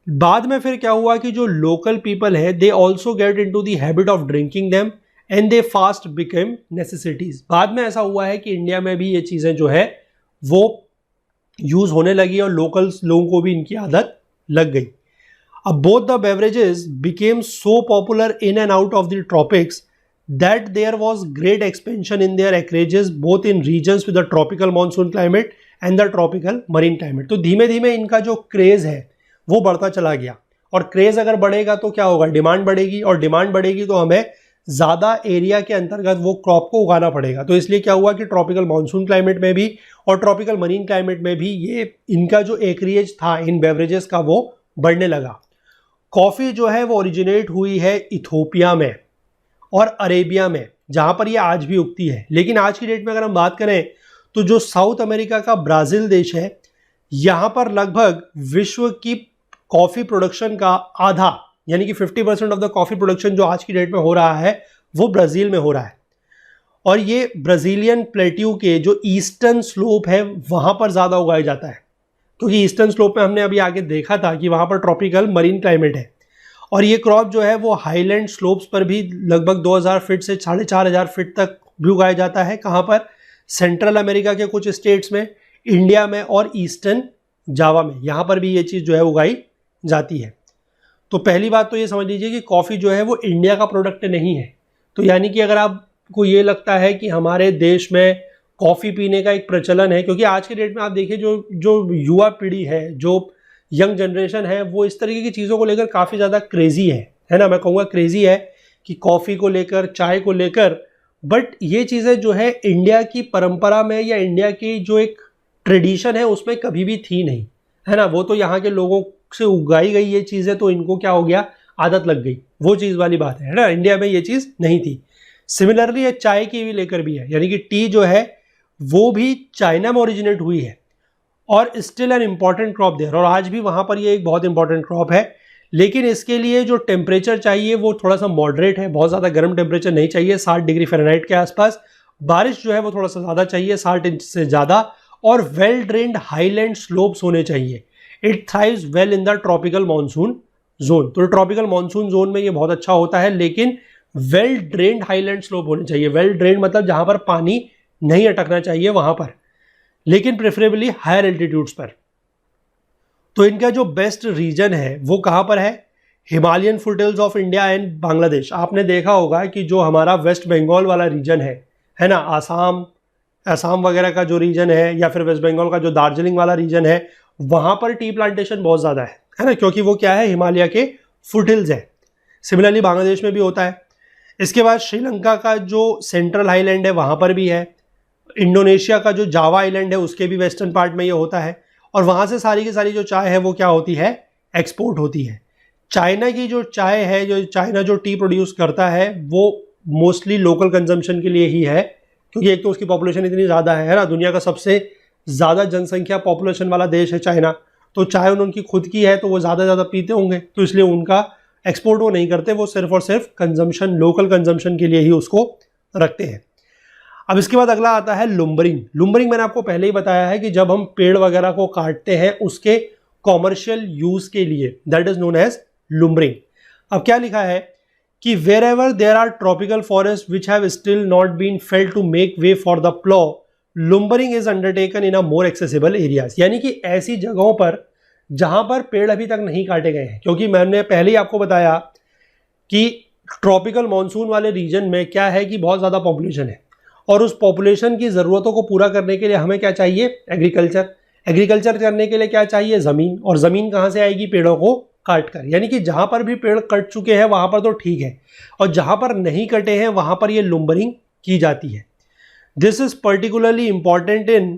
S1: बाद में फिर क्या हुआ कि जो लोकल पीपल है they also get into the habit of drinking them and they fast became necessities. बाद में ऐसा हुआ है कि इंडिया में भी ये चीजें जो है वो यूज होने लगी और लोकल लोगों को भी इनकी आदत लग गई। अब both the beverages became so popular in and out of the tropics that there was great expansion in their acreages both in regions with the tropical monsoon climate and the tropical marine climate। तो धीमे धीमे इनका जो craze है वो बढ़ता चला गया, और क्रेज अगर बढ़ेगा तो क्या होगा, डिमांड बढ़ेगी, और डिमांड बढ़ेगी तो हमें ज़्यादा एरिया के अंतर्गत वो क्रॉप को उगाना पड़ेगा। तो इसलिए क्या हुआ कि ट्रॉपिकल मानसून क्लाइमेट में भी और ट्रॉपिकल मरीन क्लाइमेट में भी ये इनका जो एक्रिएज था इन बेवरेजेस का वो बढ़ने लगा। कॉफ़ी जो है वो ओरिजिनेट हुई है इथोपिया में और अरेबिया में, जहाँ पर ये आज भी उगती है। लेकिन आज की डेट में अगर हम बात करें तो जो साउथ अमेरिका का ब्राज़ील देश है, यहाँ पर लगभग विश्व की कॉफ़ी प्रोडक्शन का आधा यानी कि 50% ऑफ द कॉफ़ी प्रोडक्शन जो आज की डेट में हो रहा है वो ब्राज़ील में हो रहा है। और ये ब्राज़ीलियन प्लेट्यू के जो ईस्टर्न स्लोप है वहाँ पर ज़्यादा उगाया जाता है, क्योंकि ईस्टर्न स्लोप में हमने अभी आगे देखा था कि वहाँ पर ट्रॉपिकल मरीन क्लाइमेट है। और ये क्रॉप जो है वो हाईलैंड स्लोप्स पर भी लगभग 2000 फीट से 4500 फीट तक भी उगाया जाता है। कहाँ पर, सेंट्रल अमेरिका के कुछ स्टेट्स में, इंडिया में और ईस्टर्न जावा में, यहाँ पर भी ये चीज़ जो है उगाई जाती है। तो पहली बात तो ये समझ लीजिए कि कॉफ़ी जो है वो इंडिया का प्रोडक्ट नहीं है। तो यानी कि अगर आपको ये लगता है कि हमारे देश में कॉफ़ी पीने का एक प्रचलन है, क्योंकि आज के डेट में आप देखिए जो युवा पीढ़ी है, जो यंग जनरेशन है, वो इस तरीके की चीज़ों को लेकर काफ़ी ज़्यादा क्रेजी है ना, मैं कहूँगा क्रेजी है कि कॉफ़ी को लेकर, चाय को लेकर। बट ये चीज़ें जो है इंडिया की परंपरा में या इंडिया की जो एक ट्रेडिशन है उसमें कभी भी थी नहीं, है ना। वो तो यहाँ के लोगों से उगाई गई ये चीज़ें, तो इनको क्या हो गया, आदत लग गई, वो चीज़ वाली बात है ना। इंडिया में ये चीज़ नहीं थी। सिमिलरली ये चाय की भी लेकर भी है, यानी कि टी जो है वो भी चाइना में ओरिजिनेट हुई है और still an important crop there, और आज भी वहाँ पर ये एक बहुत इंपॉर्टेंट क्रॉप है। लेकिन इसके लिए जो टेम्परेचर चाहिए वो थोड़ा सा मॉडरेट है, बहुत ज़्यादा गर्म टेम्परेचर नहीं चाहिए, 60 डिग्री फ़ारेनहाइट के आसपास। बारिश जो है वो थोड़ा सा ज़्यादा चाहिए, 60 इंच से ज़्यादा, और वेल ड्रेन्ड हाईलैंड स्लोप्स होने चाहिए। It thrives well in the tropical monsoon zone. तो ट्रॉपिकल मानसून जोन में ये बहुत अच्छा होता है, लेकिन वेल ड्रेन्ड हाईलैंड स्लोप होने चाहिए। वेल ड्रेन्ड मतलब जहाँ पर पानी नहीं अटकना चाहिए वहाँ पर, लेकिन प्रेफरेबली हायर एल्टीट्यूड्स पर। तो इनका जो बेस्ट रीजन है वो कहाँ पर है, Himalayan foothills of India and Bangladesh. आपने देखा होगा कि जो हमारा वेस्ट बंगाल वाला रीजन है ना, आसाम वगैरह का जो रीजन है, या फिर वेस्ट बंगाल का जो दार्जिलिंग वाला रीजन है, वहाँ पर टी प्लांटेशन बहुत ज़्यादा है ना, क्योंकि वो क्या है, हिमालय के फुटहिल्स है। सिमिलरली बांग्लादेश में भी होता है। इसके बाद श्रीलंका का जो सेंट्रल हाईलैंड है वहाँ पर भी है। इंडोनेशिया का जो जावा आइलैंड है उसके भी वेस्टर्न पार्ट में ये होता है, और वहाँ से सारी की सारी जो चाय है वो क्या होती है, एक्सपोर्ट होती है। चाइना की जो चाय है, जो चाइना जो टी प्रोड्यूस करता है, वो मोस्टली लोकल कंजम्पशन के लिए ही है, क्योंकि एक तो उसकी पॉपुलेशन इतनी ज़्यादा है ना, दुनिया का सबसे ज़्यादा जनसंख्या पॉपुलेशन वाला देश है चाइना। तो चाय उनकी खुद की है तो वो ज़्यादा पीते होंगे, तो इसलिए उनका एक्सपोर्ट वो नहीं करते, वो सिर्फ और सिर्फ कंजम्पशन, लोकल कंजम्पशन के लिए ही उसको रखते हैं। अब इसके बाद अगला आता है लुम्बरिंग। लुम्बरिंग मैंने आपको पहले ही बताया है कि जब हम पेड़ वगैरह को काटते हैं उसके कॉमर्शियल यूज के लिए, that is known as lumbering. अब क्या लिखा है कि wherever there are tropical forest which have still not been felled to make way for the plough, lumbering is undertaken in a more accessible areas. यानी कि ऐसी जगहों पर जहां पर पेड़ अभी तक नहीं काटे गए हैं, क्योंकि मैंने पहले ही आपको बताया कि ट्रॉपिकल मानसून वाले रीजन में क्या है कि बहुत ज़्यादा पॉपुलेशन है, और उस पॉपुलेशन की ज़रूरतों को पूरा करने के लिए हमें क्या चाहिए, एग्रीकल्चर। एग्रीकल्चर करने के लिए क्या चाहिए, ज़मीन। और ज़मीन कहाँ से आएगी, पेड़ों को काट कर। यानी कि जहाँ पर भी पेड़ कट चुके हैं वहाँ पर तो ठीक है, और जहाँ पर नहीं कटे हैं वहाँ पर ये लुम्बरिंग की जाती है। This is particularly important in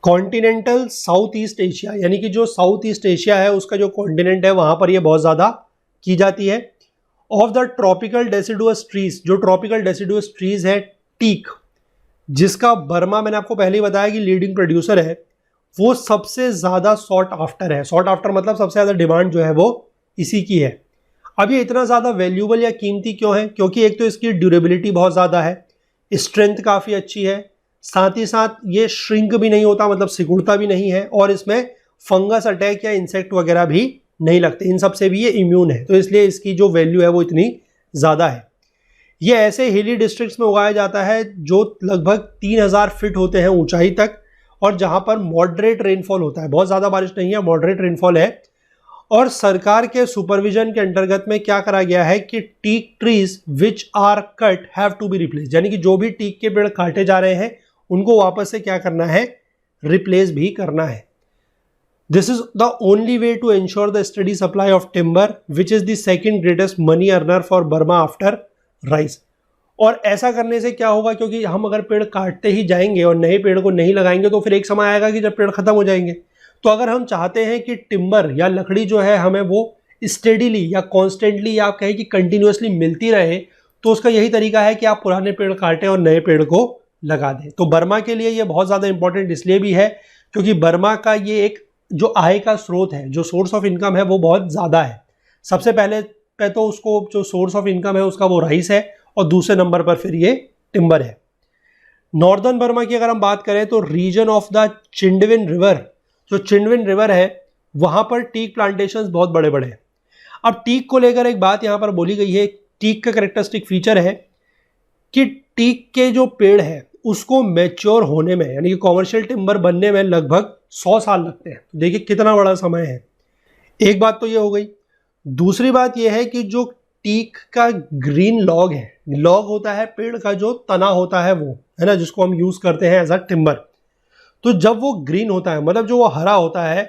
S1: continental south east Asia, यानी कि जो साउथ ईस्ट एशिया है उसका जो कॉन्टिनेंट है वहाँ पर ये बहुत ज़्यादा की जाती है। Of the tropical deciduous trees, जो ट्रॉपिकल डेसिडुअस ट्रीज है टीक, जिसका बर्मा मैंने आपको पहले ही बताया कि लीडिंग प्रोड्यूसर है, वो सबसे ज़्यादा सॉट आफ्टर है। सॉट आफ्टर मतलब सबसे ज़्यादा डिमांड जो है वो इसी की है। अब ये इतना ज़्यादा वैल्यूबल या कीमती क्यों है? क्योंकि एक तो इसकी ड्यूरेबिलिटी बहुत ज़्यादा है, स्ट्रेंथ काफ़ी अच्छी है, साथ ही साथ ये श्रिंक भी नहीं होता, मतलब सिकुड़ता भी नहीं है, और इसमें फंगस अटैक या इंसेक्ट वगैरह भी नहीं लगते, इन सब से भी ये इम्यून है। तो इसलिए इसकी जो वैल्यू है वो इतनी ज़्यादा है। ये ऐसे हिली डिस्ट्रिक्ट्स में उगाया जाता है जो लगभग 3000 फीट होते हैं ऊंचाई तक, और जहां पर मॉडरेट रेनफॉल होता है, बहुत ज़्यादा बारिश नहीं है, मॉडरेट रेनफॉल है। और सरकार के सुपरविजन के अंतर्गत में क्या करा गया है कि teak trees which are cut have to be replace, यानी कि जो भी टीक के पेड़ काटे जा रहे हैं उनको वापस से क्या करना है, रिप्लेस भी करना है। This is the only way to ensure the steady supply of timber which is the second greatest money earner for Burma after rice. और ऐसा करने से क्या होगा, क्योंकि हम अगर पेड़ काटते ही जाएंगे और नए पेड़ को नहीं लगाएंगे तो फिर एक समय आएगा कि जब पेड़ खत्म हो जाएंगे। तो अगर हम चाहते हैं कि टिम्बर या लकड़ी जो है हमें वो स्टेडीली या कॉन्स्टेंटली या आप कहें कि कंटिन्यूसली मिलती रहे, तो उसका यही तरीका है कि आप पुराने पेड़ काटें और नए पेड़ को लगा दें। तो बर्मा के लिए ये बहुत ज़्यादा इंपॉर्टेंट इसलिए भी है क्योंकि बर्मा का ये एक जो आय का स्रोत है, जो सोर्स ऑफ इनकम है वो बहुत ज़्यादा है। सबसे पहले पे तो उसको जो सोर्स ऑफ इनकम है उसका वो राइस है, और दूसरे नंबर पर फिर ये टिम्बर है। नॉर्दर्न बर्मा की अगर हम बात करें तो रीजन ऑफ द चिंडविन रिवर, जो चिंडविन रिवर है वहां पर टीक प्लांटेशंस बहुत बड़े बड़े हैं। अब टीक को लेकर एक बात यहां पर बोली गई है, टीक का कैरेक्टरिस्टिक फीचर है कि टीक के जो पेड़ है उसको मैच्योर होने में, यानी कि कॉमर्शियल टिम्बर बनने में लगभग 100 साल लगते हैं। तो देखिए कितना बड़ा समय है। एक बात तो ये हो गई। दूसरी बात यह है कि जो टीक का ग्रीन लॉग है, लॉग होता है पेड़ का जो तना होता है वो, है ना, जिसको हम यूज करते हैं एज अ टिम्बर। तो जब वो ग्रीन होता है, मतलब जो वो हरा होता है,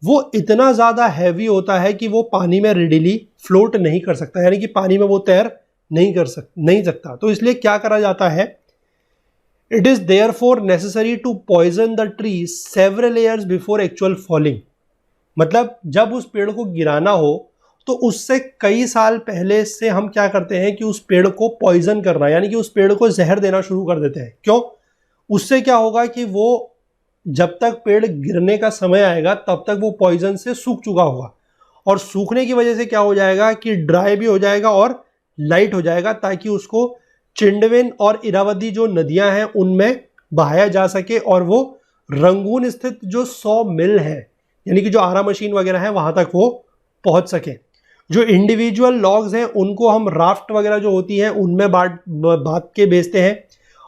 S1: वो इतना ज़्यादा हैवी होता है कि वो पानी में रेडिली फ्लोट नहीं कर सकता, यानी कि पानी में वो तैर नहीं सकता। तो इसलिए क्या करा जाता है, it is therefore necessary to poison the tree several years before actual falling. मतलब जब उस पेड़ को गिराना हो तो उससे कई साल पहले से हम क्या करते हैं कि उस पेड़ को पॉइजन करना, यानी कि उस पेड़ को जहर देना शुरू कर देते हैं। क्यों? उससे क्या होगा कि वो जब तक पेड़ गिरने का समय आएगा तब तक वो पॉइजन से सूख चुका होगा, और सूखने की वजह से क्या हो जाएगा कि ड्राई भी हो जाएगा और लाइट हो जाएगा, ताकि उसको चिंडविन और इरावदी जो नदियां हैं उनमें बहाया जा सके, और वो रंगून स्थित जो 100 मिल है, यानी कि जो आरा मशीन वगैरह है वहां तक वो पहुंच सके। जो इंडिविजुअल लॉग्स हैं उनको हम राफ्ट वगैरह जो होती हैं उनमें बांध के बेचते हैं,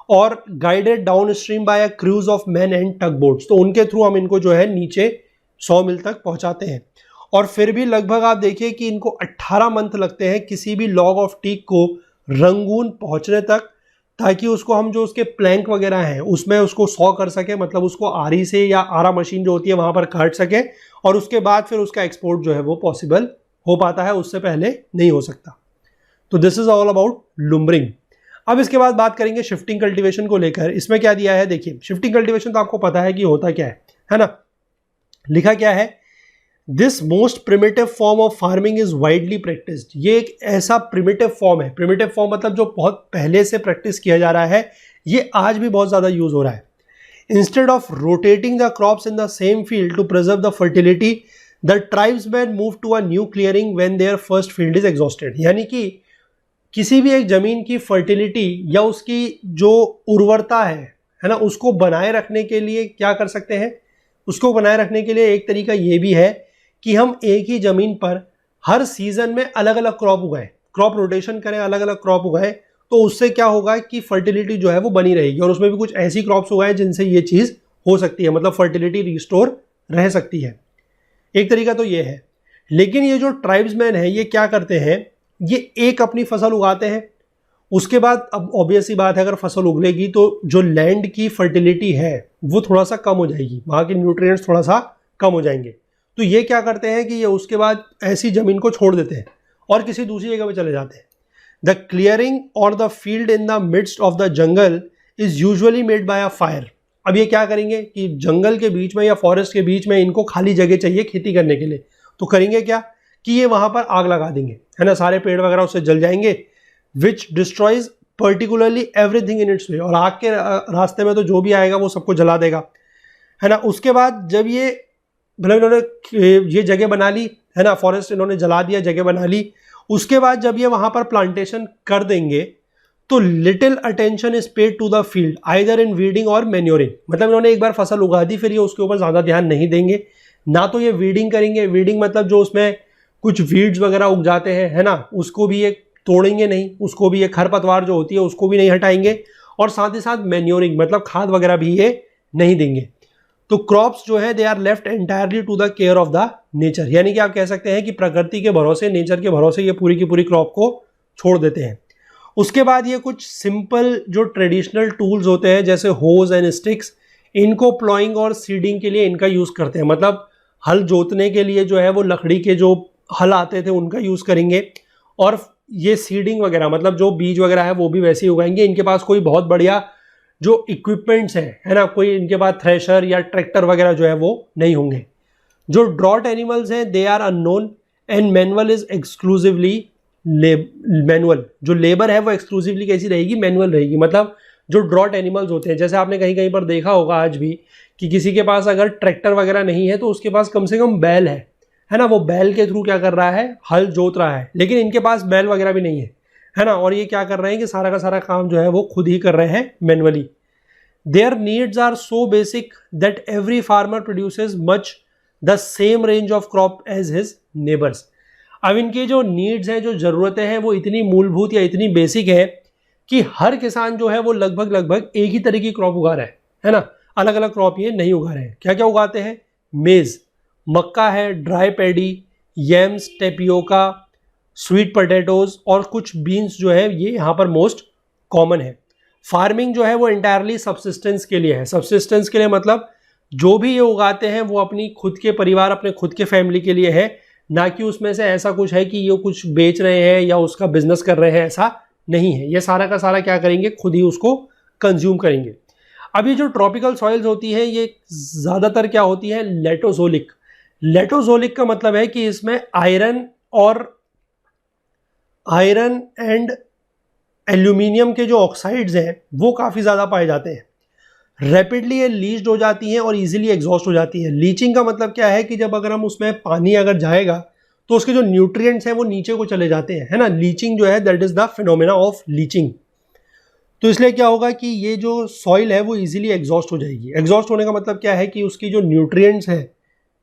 S1: और guided downstream by a crews of man and tug boats, तो उनके थ्रू हम इनको जो है नीचे 100 मील तक पहुंचाते हैं। और फिर भी लगभग आप देखिए कि इनको 18 मंथ लगते हैं किसी भी लॉग ऑफ टीक को रंगून पहुंचने तक, ताकि उसको हम जो उसके प्लैंक वगैरह हैं उसमें उसको 100 कर सके, मतलब उसको आरी से या आरा मशीन जो होती है वहां पर काट सके, और उसके बाद फिर उसका एक्सपोर्ट जो है वो पॉसिबल हो पाता है, उससे पहले नहीं हो सकता। तो दिस इज ऑल अबाउट लुम्बरिंग। अब इसके बाद बात करेंगे शिफ्टिंग कल्टीवेशन को लेकर। इसमें क्या दिया है, देखिए शिफ्टिंग कल्टीवेशन तो आपको पता है कि होता क्या है ना। लिखा क्या है, this most primitive form of farming is widely practised. ये एक ऐसा प्रिमिटिव फॉर्म है, प्रिमिटिव फॉर्म मतलब जो बहुत पहले से प्रैक्टिस किया जा रहा है, ये आज भी बहुत ज़्यादा यूज हो रहा है। Instead of rotating the crops in the same field to preserve the fertility, the tribesman move to a new clearing when their first field is exhausted. यानी कि किसी भी एक जमीन की फर्टिलिटी या उसकी जो उर्वरता है ना, उसको बनाए रखने के लिए क्या कर सकते हैं, उसको बनाए रखने के लिए एक तरीका ये भी है कि हम एक ही जमीन पर हर सीजन में अलग अलग क्रॉप उगाएं, क्रॉप रोटेशन करें, अलग अलग क्रॉप उगाएं। तो उससे क्या होगा कि फर्टिलिटी जो है वो बनी रहेगी, और उसमें भी कुछ ऐसी क्रॉप्स उगाएं जिनसे ये चीज़ हो सकती है, मतलब फर्टिलिटी रिस्टोर रह सकती है। एक तरीका तो ये है। लेकिन ये जो ट्राइब्समैन है ये क्या करते हैं, ये एक अपनी फसल उगाते हैं, उसके बाद अब ऑब्वियस सी बात है अगर फसल उगलेगी तो जो लैंड की फर्टिलिटी है वो थोड़ा सा कम हो जाएगी, वहाँ के न्यूट्रिएंट्स थोड़ा सा कम हो जाएंगे। तो ये क्या करते हैं कि ये उसके बाद ऐसी ज़मीन को छोड़ देते हैं और किसी दूसरी जगह पे चले जाते हैं। द क्लियरिंग और the field in the midst of the jungle is usually made by a fire. अब ये क्या करेंगे कि जंगल के बीच में या फॉरेस्ट के बीच में इनको खाली जगह चाहिए खेती करने के लिए, तो करेंगे क्या कि ये वहाँ पर आग लगा देंगे, है ना, सारे पेड़ वगैरह उससे जल जाएंगे, which destroys particularly everything in its way. और आग के रास्ते में तो जो भी आएगा वो सबको जला देगा, है ना। उसके बाद जब ये मतलब इन्होंने ये जगह बना ली, है ना, फॉरेस्ट इन्होंने जला दिया, जगह बना ली, उसके बाद जब ये वहां पर प्लांटेशन कर देंगे तो little attention is paid to the field either in weeding or manuring. मतलब इन्होंने एक बार फसल उगा दी, फिर ये उसके ऊपर ज़्यादा ध्यान नहीं देंगे, ना तो ये वीडिंग करेंगे। वीडिंग मतलब जो उसमें कुछ वीड्स वगैरह उग जाते हैं, है ना, उसको भी ये तोड़ेंगे नहीं, उसको भी ये खरपतवार जो होती है उसको भी नहीं हटाएंगे, और साथ ही साथ मैन्योरिंग मतलब खाद वगैरह भी ये नहीं देंगे। तो क्रॉप्स जो है they are left entirely to the care of the nature, यानी कि आप कह सकते हैं कि प्रकृति के भरोसे, नेचर के भरोसे ये पूरी की पूरी क्रॉप को छोड़ देते हैं। उसके बाद ये कुछ सिंपल जो ट्रेडिशनल टूल्स होते हैं जैसे होज एंड स्टिक्स, इनको प्लॉइंग और सीडिंग के लिए इनका यूज़ करते हैं। मतलब हल जोतने के लिए जो है वो लकड़ी के जो हल आते थे उनका यूज़ करेंगे, और ये सीडिंग वगैरह मतलब जो बीज वगैरह है वो भी वैसे ही उगाएंगे। इनके पास कोई बहुत बढ़िया जो इक्विपमेंट्स हैं, है ना, कोई इनके पास थ्रेशर या ट्रैक्टर वगैरह जो है वो नहीं होंगे। जो ड्रॉट एनिमल्स हैं they are unknown and manual is exclusively manual. जो लेबर है वो एक्सक्लूसिवली कैसी रहेगी, मैनुअल रहेगी। मतलब जो ड्रॉट एनिमल्स होते हैं, जैसे आपने कहीं कहीं पर देखा होगा आज भी कि किसी के पास अगर ट्रैक्टर वगैरह नहीं है तो उसके पास कम से कम बैल है ना, वो बैल के थ्रू क्या कर रहा है, हल जोत रहा है। लेकिन इनके पास बैल वगैरह भी नहीं है ना, और ये क्या कर रहे हैं कि सारा का सारा काम जो है वो खुद ही कर रहे हैं manually. Their needs are so basic that every farmer produces much the same range of crop as his neighbours. अब इनकी जो नीड्स हैं, जो ज़रूरतें हैं, वो इतनी मूलभूत या इतनी बेसिक है कि हर किसान जो है वो लगभग लगभग एक ही तरह की क्रॉप उगा रहा है ना, अलग अलग क्रॉप ये नहीं उगा रहे हैं। क्या क्या उगाते हैं, मेज़, मक्का है, dry paddy, Young's, tapioca, sweet potatoes और कुछ बीन्स जो है ये यहाँ पर मोस्ट कॉमन है। फार्मिंग जो है वो इंटायरली सब्सिस्टेंस के लिए है। सब्सिस्टेंस के लिए मतलब जो भी ये उगाते हैं वो अपनी खुद के परिवार, अपने खुद के फैमिली के लिए है, ना कि उसमें से ऐसा कुछ है कि ये कुछ बेच रहे हैं या उसका बिजनेस कर रहे हैं, ऐसा नहीं है। ये सारा का सारा क्या करेंगे, खुद ही उसको कंज्यूम करेंगे। अब ये जो ट्रॉपिकल सॉइल्स होती हैं ये ज़्यादातर क्या होती है, लेटोजोलिक। लेटोजोलिक का मतलब है कि इसमें आयरन एंड एल्यूमिनियम के जो ऑक्साइड्स हैं वो काफ़ी ज़्यादा पाए जाते हैं। रैपिडली ये लीच्ड हो जाती हैं और इजीली एग्जॉस्ट हो जाती है। लीचिंग का मतलब क्या है कि जब अगर हम उसमें पानी अगर जाएगा तो उसके जो न्यूट्रिएंट्स हैं वो नीचे को चले जाते हैं, है ना। लीचिंग जो है that is the phenomena of leaching. तो इसलिए क्या होगा कि ये जो सॉइल है वो इजीली एग्जॉस्ट हो जाएगी। एग्जॉस्ट होने का मतलब क्या है कि उसकी जो न्यूट्रिएंट्स है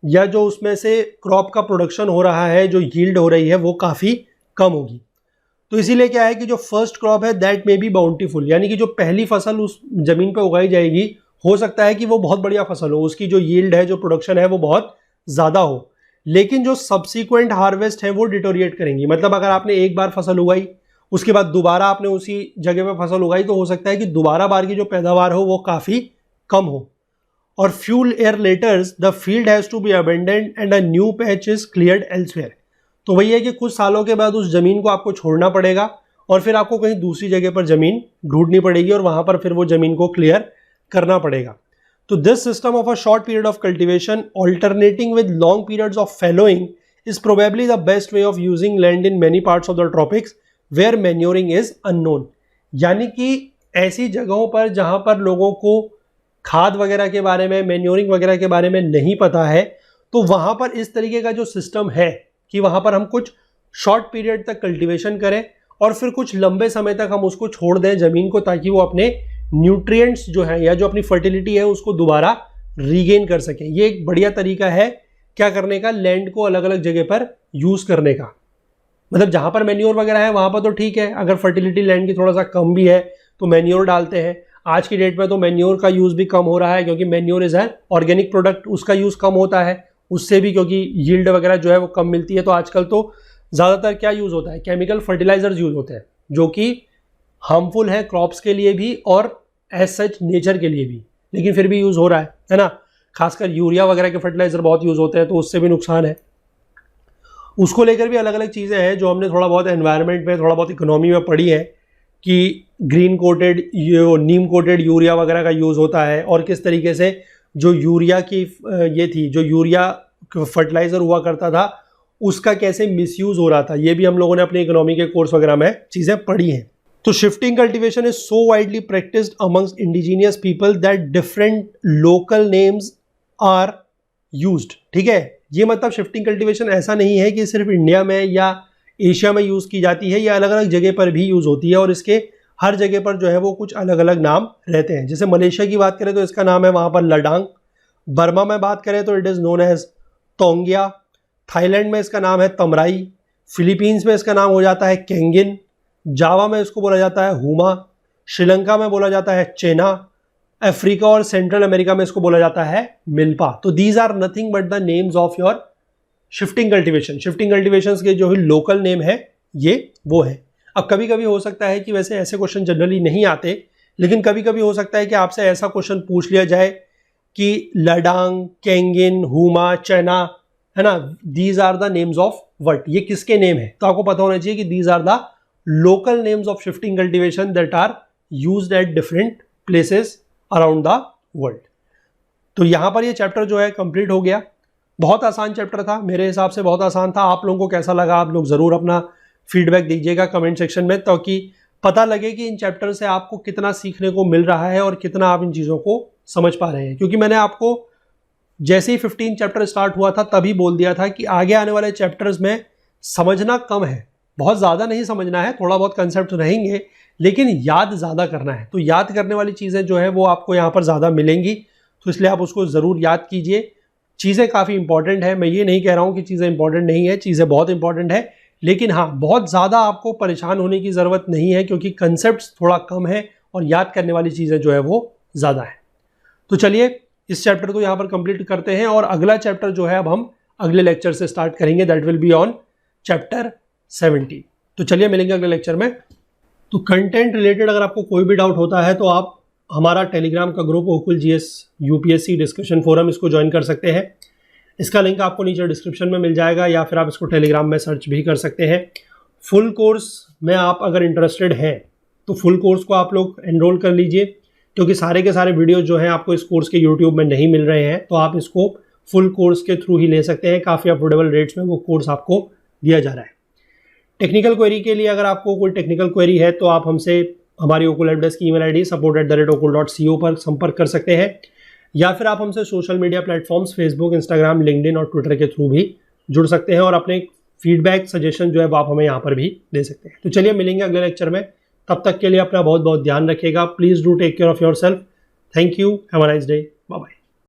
S1: या जो उसमें से क्रॉप का प्रोडक्शन हो रहा है, जो यील्ड हो रही है, वो काफ़ी कम होगी। तो इसीलिए क्या है कि जो फर्स्ट क्रॉप है दैट मे बी बाउंटीफुल, यानी कि जो पहली फसल उस जमीन पर उगाई जाएगी हो सकता है कि वो बहुत बढ़िया फसल हो, उसकी जो यील्ड है, जो प्रोडक्शन है वो बहुत ज़्यादा हो। लेकिन जो सब्सिक्वेंट हार्वेस्ट है वो डिटोरिएट करेंगी। मतलब अगर आपने एक बार फसल उगाई, उसके बाद दोबारा आपने उसी जगह पर फसल उगाई, तो हो सकता है कि दोबारा बार की जो पैदावार हो वो काफ़ी कम हो। और few years later the field has to be abandoned and a new patch is cleared elsewhere. तो वही है कि कुछ सालों के बाद उस ज़मीन को आपको छोड़ना पड़ेगा और फिर आपको कहीं दूसरी जगह पर ज़मीन ढूंढनी पड़ेगी और वहाँ पर फिर वो ज़मीन को क्लियर करना पड़ेगा। तो this system of a short period of cultivation alternating with long periods of fallowing is probably the best way of using land in many parts of the tropics where manuring is unknown. यानी कि ऐसी जगहों पर जहाँ पर लोगों को खाद वगैरह के बारे में, मैन्योरिंग वगैरह के बारे में नहीं पता है, तो वहाँ पर इस तरीके का जो सिस्टम है कि वहाँ पर हम कुछ शॉर्ट पीरियड तक कल्टीवेशन करें और फिर कुछ लंबे समय तक हम उसको छोड़ दें ज़मीन को, ताकि वो अपने न्यूट्रिएंट्स जो है या जो अपनी फर्टिलिटी है उसको दोबारा रीगेन कर सकें। ये एक बढ़िया तरीका है क्या करने का, लैंड को अलग अलग जगह पर यूज़ करने का। मतलब जहाँ पर मैन्योर वगैरह है वहाँ पर तो ठीक है, अगर फर्टिलिटी लैंड की थोड़ा सा कम भी है तो मैन्योर डालते हैं। आज की डेट में तो मैन्योर का यूज़ भी कम हो रहा है क्योंकि मैन्योर इज़ है ऑर्गेनिक प्रोडक्ट, उसका यूज़ कम होता है उससे भी, क्योंकि यील्ड वगैरह जो है वो कम मिलती है। तो आजकल तो ज़्यादातर क्या यूज़ होता है, केमिकल फर्टिलाइजर्स यूज़ होते हैं जो कि हार्मफुल है क्रॉप्स के लिए भी और एज सच नेचर के लिए भी, लेकिन फिर भी यूज़ हो रहा है ना। खासकर यूरिया वगैरह के फर्टिलाइजर बहुत यूज़ होते हैं तो उससे भी नुकसान है। उसको लेकर भी अलग अलग चीज़ें हैं जो हमने थोड़ा बहुत एनवायरनमेंट में, थोड़ा बहुत इकोनॉमी में पढ़ी है कि ग्रीन कोटेड, नीम कोटेड यूरिया वगैरह का यूज़ होता है और किस तरीके से जो यूरिया की ये थी, जो यूरिया फर्टिलाइज़र हुआ करता था उसका कैसे मिसयूज़ हो रहा था, ये भी हम लोगों ने अपने इकोनॉमी के कोर्स वगैरह में चीज़ें पढ़ी हैं। तो shifting cultivation is so widely practised amongst indigenous people that different local names are used. ठीक है, ये मतलब शिफ्टिंग कल्टीवेशन ऐसा नहीं है कि सिर्फ इंडिया में या एशिया में यूज़ की जाती है, ये अलग अलग जगह पर भी यूज़ होती है और इसके हर जगह पर जो है वो कुछ अलग अलग नाम रहते हैं। जैसे मलेशिया की बात करें तो इसका नाम है वहाँ पर लडांग, बर्मा में बात करें तो it is known as taungya, Thailand में इसका नाम है तमराई, फिलीपींस में इसका नाम हो जाता है केंगिन, जावा में इसको बोला जाता है हुमा, श्रीलंका में बोला जाता है चेना, अफ्रीका और सेंट्रल अमेरिका में इसको बोला जाता है मिल्पा। तो these are nothing but the names of your shifting cultivation. Shifting cultivations के जो ही लोकल नेम है ये वो है। अब कभी कभी हो सकता है कि वैसे ऐसे क्वेश्चन जनरली नहीं आते, लेकिन कभी कभी हो सकता है कि आपसे ऐसा क्वेश्चन पूछ लिया जाए कि लडांग, केंगिन, हुमा, चैना, है ना, these are the names of what, ये किसके नेम है। तो आपको पता होना चाहिए कि these are the local names of shifting cultivation that are used at different places around the world. तो यहाँ पर ये चैप्टर जो है कंप्लीट हो गया। बहुत आसान चैप्टर था, मेरे हिसाब से बहुत आसान था। आप लोगों को कैसा लगा, आप लोग ज़रूर अपना फीडबैक दीजिएगा कमेंट सेक्शन में, ताकि पता लगे कि इन चैप्टर से आपको कितना सीखने को मिल रहा है और कितना आप इन चीज़ों को समझ पा रहे हैं। क्योंकि मैंने आपको जैसे ही 15 चैप्टर स्टार्ट हुआ था तभी बोल दिया था कि आगे आने वाले चैप्टर्स में समझना कम है, बहुत ज़्यादा नहीं समझना है, थोड़ा बहुत कंसेप्ट रहेंगे लेकिन याद ज़्यादा करना है। तो याद करने वाली चीज़ें जो है वो आपको यहाँ पर ज़्यादा मिलेंगी, तो इसलिए आप उसको ज़रूर याद कीजिए। चीज़ें काफ़ी इंपॉर्टेंट है, मैं ये नहीं कह रहा हूँ कि चीज़ें इंपॉर्टेंट नहीं है, चीज़ें बहुत इंपॉर्टेंट है, लेकिन हाँ बहुत ज़्यादा आपको परेशान होने की ज़रूरत नहीं है क्योंकि कंसेप्ट थोड़ा कम है और याद करने वाली चीज़ें जो है वो ज़्यादा है। तो चलिए इस चैप्टर को यहाँ पर कंप्लीट करते हैं और अगला चैप्टर जो है अब हम अगले लेक्चर से स्टार्ट करेंगे, that will be on chapter 17। तो चलिए मिलेंगे अगले लेक्चर में। तो कंटेंट रिलेटेड अगर आपको कोई भी डाउट होता है तो आप हमारा टेलीग्राम का ग्रुप ओकुल जीएस यूपीएससी डिस्कशन फोरम, इसको ज्वाइन कर सकते हैं। इसका लिंक आपको नीचे डिस्क्रिप्शन में मिल जाएगा या फिर आप इसको टेलीग्राम में सर्च भी कर सकते हैं। फुल कोर्स में आप अगर इंटरेस्टेड हैं तो फुल कोर्स को आप लोग एनरोल कर लीजिए, क्योंकि सारे के सारे वीडियो जो हैं आपको इस कोर्स के यूट्यूब में नहीं मिल रहे हैं, तो आप इसको फुल कोर्स के थ्रू ही ले सकते हैं। काफ़ी अफोर्डेबल रेट्स में वो कोर्स आपको दिया जा रहा है। टेक्निकल क्वेरी के लिए अगर आपको कोई टेक्निकल क्वेरी है तो आप हमसे हमारी ओकुल हेल्प डेस्क की ईमेल आईडी support@okul.co पर संपर्क कर सकते हैं, या फिर आप हमसे social media platforms Facebook, Instagram, LinkedIn और ट्विटर के थ्रू भी जुड़ सकते हैं और अपने फीडबैक सजेशन जो है वो आप हमें यहाँ पर भी दे सकते हैं। तो चलिए मिलेंगे अगले लेक्चर में, तब तक के लिए अपना बहुत बहुत ध्यान रखिएगा। Please do take care of yourself. Thank you, have a nice day, bye bye.